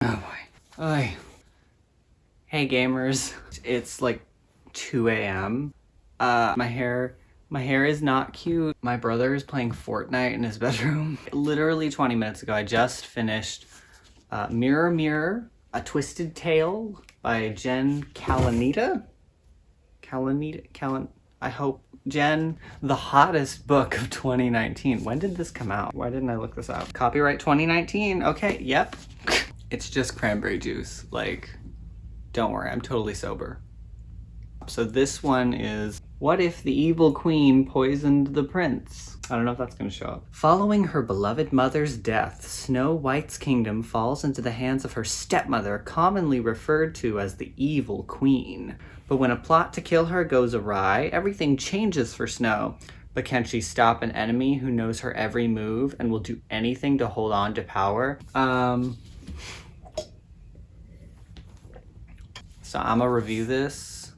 Oh boy. Oy. Hey gamers. It's like 2 a.m. My hair is not cute. My brother is playing Fortnite in his bedroom. Literally 20 minutes ago, I just finished Mirror Mirror, A Twisted Tale by Jen Kalanita. I hope. Jen, the hottest book of 2019. When did this come out? Why didn't I look this up? Copyright 2019. Okay, yep. It's just cranberry juice. Like, don't worry, I'm totally sober. So this one is, what if the evil queen poisoned the prince? I don't know if that's gonna show up. Following her beloved mother's death, Snow White's kingdom falls into the hands of her stepmother, commonly referred to as the evil queen. But when a plot to kill her goes awry, everything changes for Snow. But can she stop an enemy who knows her every move and will do anything to hold on to power? So I'm gonna review this,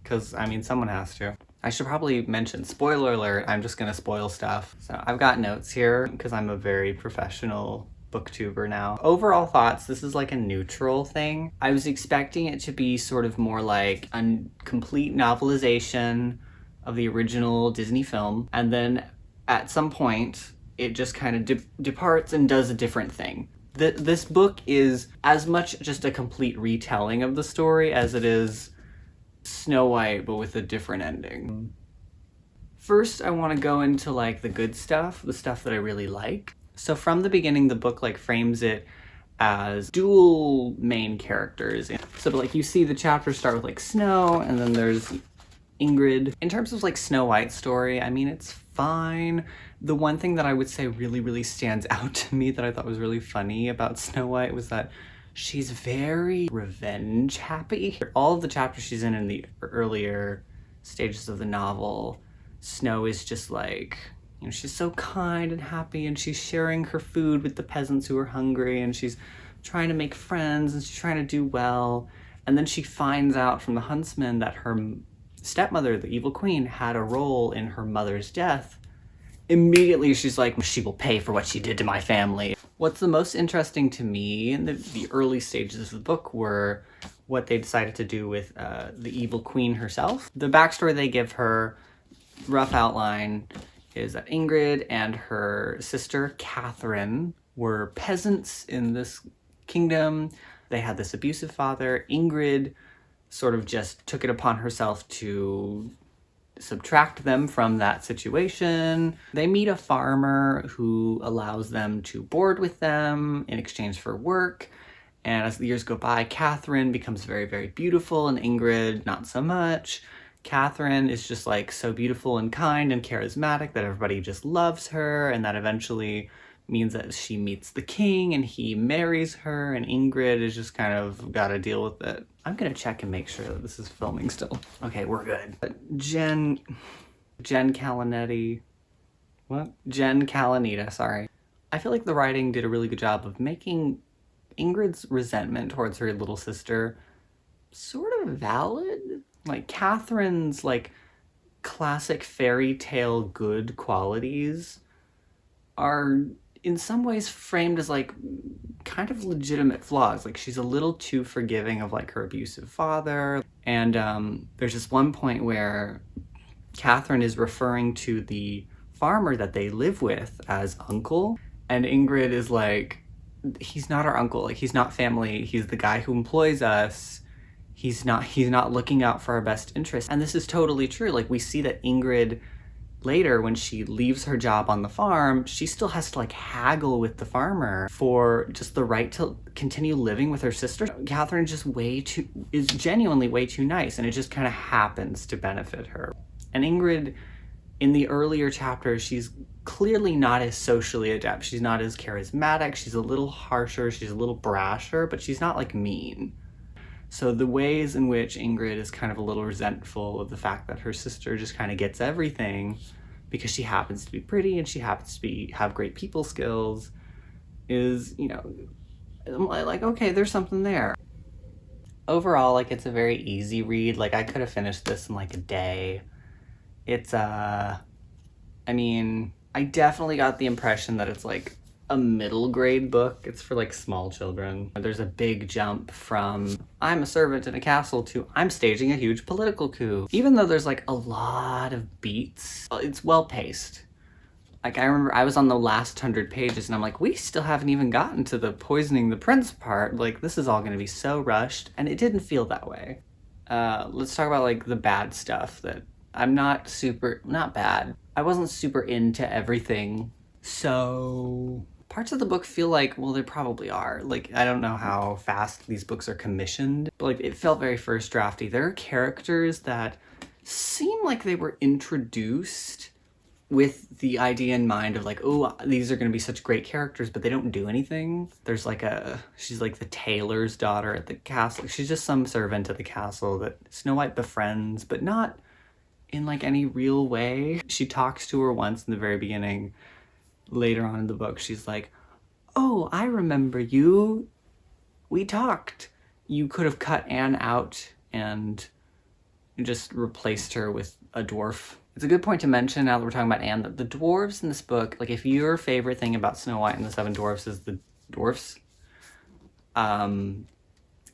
because I mean someone has to. I should probably mention, spoiler alert, I'm just gonna spoil stuff. So I've got notes here because I'm a very professional booktuber now. Overall thoughts, this is like a neutral thing. I was expecting it to be sort of more like a complete novelization of the original Disney film, and then at some point it just kind of departs and does a different thing. This book is as much just a complete retelling of the story as it is Snow White, but with a different ending. First, I want to go into like the good stuff, the stuff that I really like. So from the beginning, the book like frames it as dual main characters. So like you see the chapters start with like Snow, and then there's Ingrid. In terms of like Snow White's story, I mean, it's fine. The one thing that I would say really stands out to me that I thought was really funny about Snow White was that she's very revenge happy. All of the chapters she's in the earlier stages of the novel, Snow is just like, you know, she's so kind and happy, and she's sharing her food with the peasants who are hungry, and she's trying to make friends, and she's trying to do well. And then she finds out from the huntsman that her stepmother, the evil queen, had a role in her mother's death. Immediately she's like, she will pay for what she did to my family. What's the most interesting to me in the early stages of the book were what they decided to do with the evil queen herself. The backstory they give her, rough outline, is that Ingrid and her sister Catherine were peasants in this kingdom. They had this abusive father. Ingrid sort of just took it upon herself to subtract them from that situation. They meet a farmer who allows them to board with them in exchange for work. And as the years go by, Catherine becomes very beautiful, and Ingrid not so much. Catherine is just like so beautiful and kind and charismatic that everybody just loves her, and that eventually means that she meets the king and he marries her, and Ingrid is just kind of gotta deal with it. I'm gonna check and make sure that this is filming still. Okay, we're good. Jen Kalanita, sorry. I feel like the writing did a really good job of making Ingrid's resentment towards her little sister sort of valid. Like Catherine's like classic fairy tale good qualities are in some ways framed as like kind of legitimate flaws. Like she's a little too forgiving of like her abusive father. And there's just one point where Catherine is referring to the farmer that they live with as uncle, and Ingrid is like, he's not our uncle, like he's not family, he's the guy who employs us. He's not looking out for our best interest. And this is totally true. Like we see that Ingrid later, when she leaves her job on the farm, she still has to like haggle with the farmer for just the right to continue living with her sister. Catherine is genuinely way too nice, and it just kind of happens to benefit her. And Ingrid, in the earlier chapters, she's clearly not as socially adept. She's not as charismatic. She's a little harsher. She's a little brasher, but she's not like mean. So the ways in which Ingrid is kind of a little resentful of the fact that her sister just kind of gets everything because she happens to be pretty and she happens to have great people skills is, you know, like, okay, there's something there. Overall, like, it's a very easy read. Like, I could have finished this in like a day. It's, I mean, I definitely got the impression that it's like a middle grade book. It's for like small children. There's a big jump from I'm a servant in a castle to I'm staging a huge political coup. Even though there's like a lot of beats, it's well paced. Like, I remember I was on the last 100 pages and I'm like, we still haven't even gotten to the poisoning the prince part. Like, this is all gonna be so rushed, and it didn't feel that way. Let's talk about like the bad stuff that I'm not bad. I wasn't super into everything. So parts of the book feel like, well, they probably are. Like, I don't know how fast these books are commissioned, but like it felt very first drafty. There are characters that seem like they were introduced with the idea in mind of like, oh, these are going to be such great characters, but they don't do anything. There's like she's like the tailor's daughter at the castle. She's just some servant at the castle that Snow White befriends, but not in like any real way. She talks to her once in the very beginning. Later on in the book, she's like, oh, I remember you. We talked. You could have cut Anne out and just replaced her with a dwarf. It's a good point to mention, now that we're talking about Anne, that the dwarves in this book, like if your favorite thing about Snow White and the Seven Dwarfs is the dwarfs,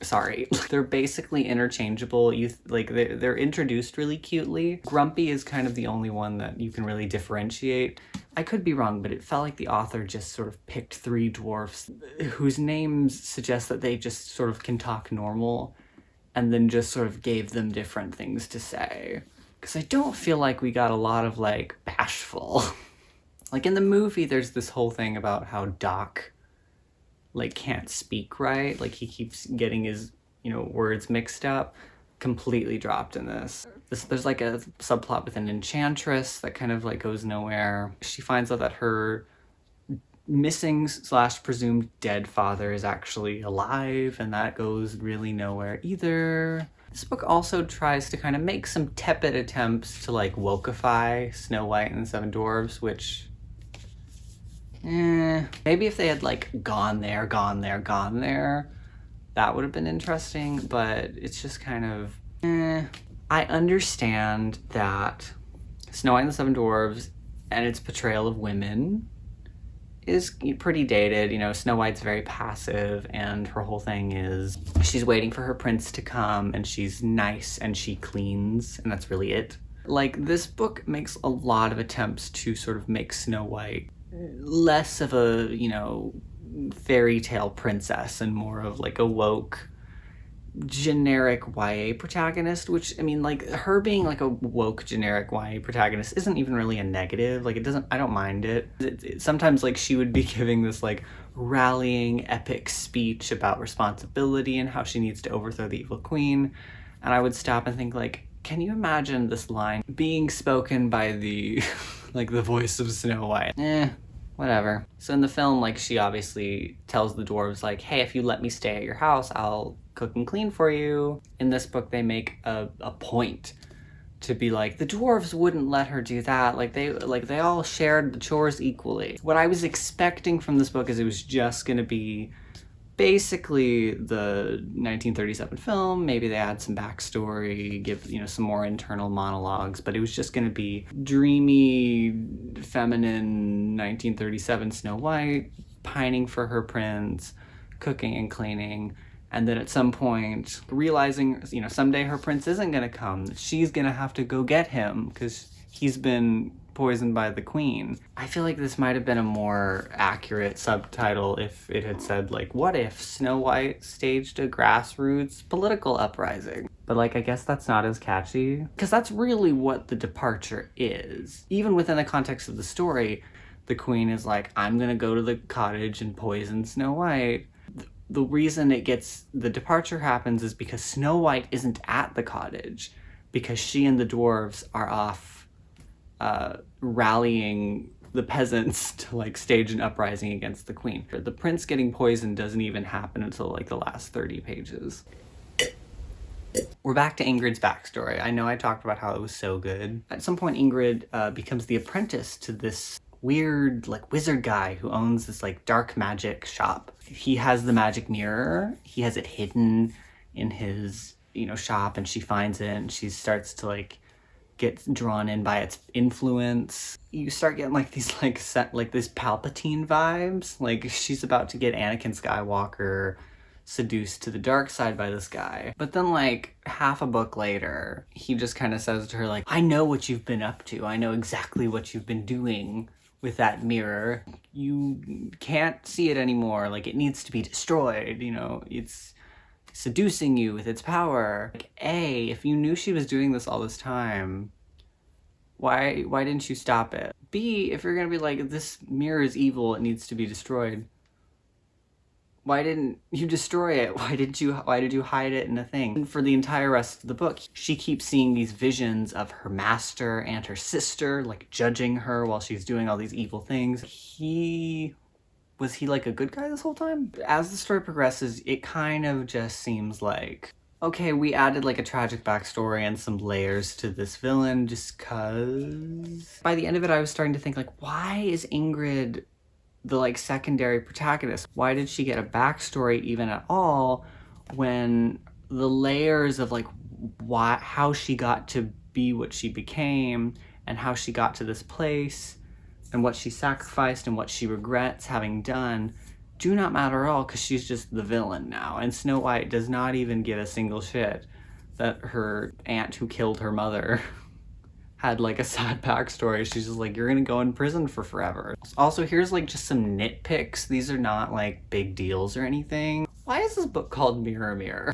sorry, they're basically interchangeable. They're introduced really cutely. Grumpy is kind of the only one that you can really differentiate. I could be wrong, but it felt like the author just sort of picked 3 dwarfs whose names suggest that they just sort of can talk normal, and then just sort of gave them different things to say. Because I don't feel like we got a lot of like bashful. Like in the movie, there's this whole thing about how Doc like can't speak right. Like he keeps getting his, words mixed up. Completely dropped in this. There's like a subplot with an enchantress that kind of like goes nowhere. She finds out that her missing / presumed dead father is actually alive, and that goes really nowhere either. This book also tries to kind of make some tepid attempts to like wokeify Snow White and the Seven Dwarfs, which maybe if they had like gone there, that would have been interesting, but it's just kind of I understand that Snow White and the Seven Dwarfs and its portrayal of women is pretty dated. Snow White's very passive, and her whole thing is she's waiting for her prince to come, and she's nice and she cleans, and that's really it. Like, this book makes a lot of attempts to sort of make Snow White less of a, fairy tale princess and more of like a woke, generic YA protagonist, which, I mean, like, her being like a woke generic YA protagonist isn't even really a negative. Like, I don't mind it. Sometimes like she would be giving this like rallying epic speech about responsibility and how she needs to overthrow the evil queen, and I would stop and think like, can you imagine this line being spoken by the like the voice of Snow White? Whatever. So in the film, like, she obviously tells the dwarves like, hey, if you let me stay at your house, I'll cook and clean for you. In this book, they make a point to be like, the dwarves wouldn't let her do that. They all shared the chores equally. What I was expecting from this book is it was just gonna be basically the 1937 film. Maybe they add some backstory, give, some more internal monologues, but it was just gonna be dreamy, feminine 1937 Snow White, pining for her prince, cooking and cleaning, and then at some point realizing, someday her prince isn't gonna come. She's gonna have to go get him because he's been poisoned by the queen. I feel like this might have been a more accurate subtitle if it had said like, what if Snow White staged a grassroots political uprising? But like, I guess that's not as catchy, because that's really what the departure is. Even within the context of the story, the queen is like, I'm gonna go to the cottage and poison Snow White. The reason the departure happens is because Snow White isn't at the cottage, because she and the dwarves are off rallying the peasants to like stage an uprising against the queen. The prince getting poisoned doesn't even happen until like the last 30 pages. We're back to Ingrid's backstory. I know I talked about how it was so good. At some point, Ingrid becomes the apprentice to this weird like wizard guy who owns this like dark magic shop. He has the magic mirror. He has it hidden in his shop, and she finds it and she starts to like get drawn in by its influence. You start getting like these like this Palpatine vibes. Like she's about to get Anakin Skywalker seduced to the dark side by this guy. But then like half a book later, he just kind of says to her like, I know what you've been up to. I know exactly what you've been doing with that mirror. You can't see it anymore. Like it needs to be destroyed. You know, it's seducing you with its power. Like, A, if you knew she was doing this all this time, why didn't you stop it? B, if you're gonna be like, this mirror is evil, it needs to be destroyed, why didn't you destroy it? Why did you hide it in a thing? And for the entire rest of the book, she keeps seeing these visions of her master and her sister, like judging her while she's doing all these evil things. Was he like a good guy this whole time? As the story progresses, it kind of just seems like, okay, we added like a tragic backstory and some layers to this villain just cause. By the end of it, I was starting to think like, why is Ingrid the like secondary protagonist? Why did she get a backstory even at all when the layers of like how she got to be what she became and how she got to this place and what she sacrificed and what she regrets having done do not matter at all because she's just the villain now. And Snow White does not even give a single shit that her aunt who killed her mother had like a sad backstory. She's just like, you're gonna go in prison for forever. Also, here's like just some nitpicks. These are not like big deals or anything. Why is this book called Mirror Mirror?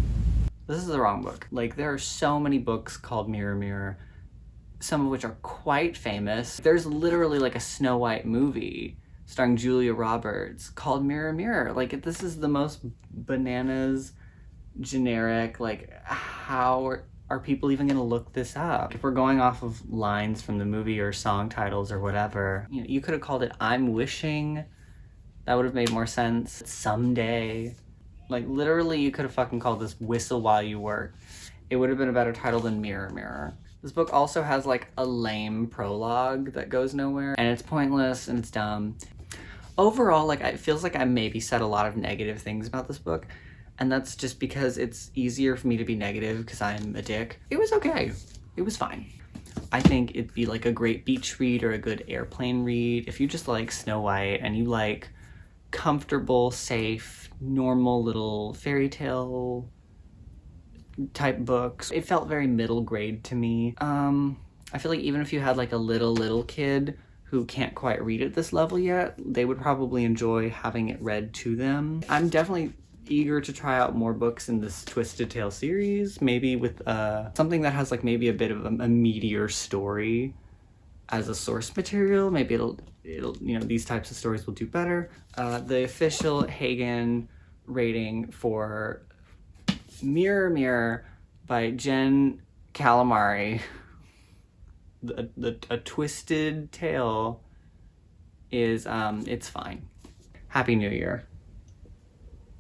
This is the wrong book. Like there are so many books called Mirror Mirror, some of which are quite famous. There's literally like a Snow White movie starring Julia Roberts called Mirror Mirror. Like this is the most bananas generic, like how are people even gonna look this up? If we're going off of lines from the movie or song titles or whatever, you know, you could have called it I'm Wishing. That would have made more sense. Someday. Like literally you could have fucking called this Whistle While You Work. It would have been a better title than Mirror Mirror. This book also has like a lame prologue that goes nowhere and it's pointless and it's dumb. Overall, like it feels like I maybe said a lot of negative things about this book, and that's just because it's easier for me to be negative because I'm a dick. It was okay. It was fine. I think it'd be like a great beach read or a good airplane read if you just like Snow White and you like comfortable, safe, normal little fairy tale type books. It felt very middle grade to me. I feel like even if you had like a little kid who can't quite read at this level yet, they would probably enjoy having it read to them. I'm definitely eager to try out more books in this Twisted Tale series, maybe with something that has like maybe a bit of a meatier story as a source material. Maybe it'll you know, these types of stories will do better. The official Hagen rating for Mirror Mirror by Jen Calamari, a Twisted Tale, is it's fine. Happy New Year.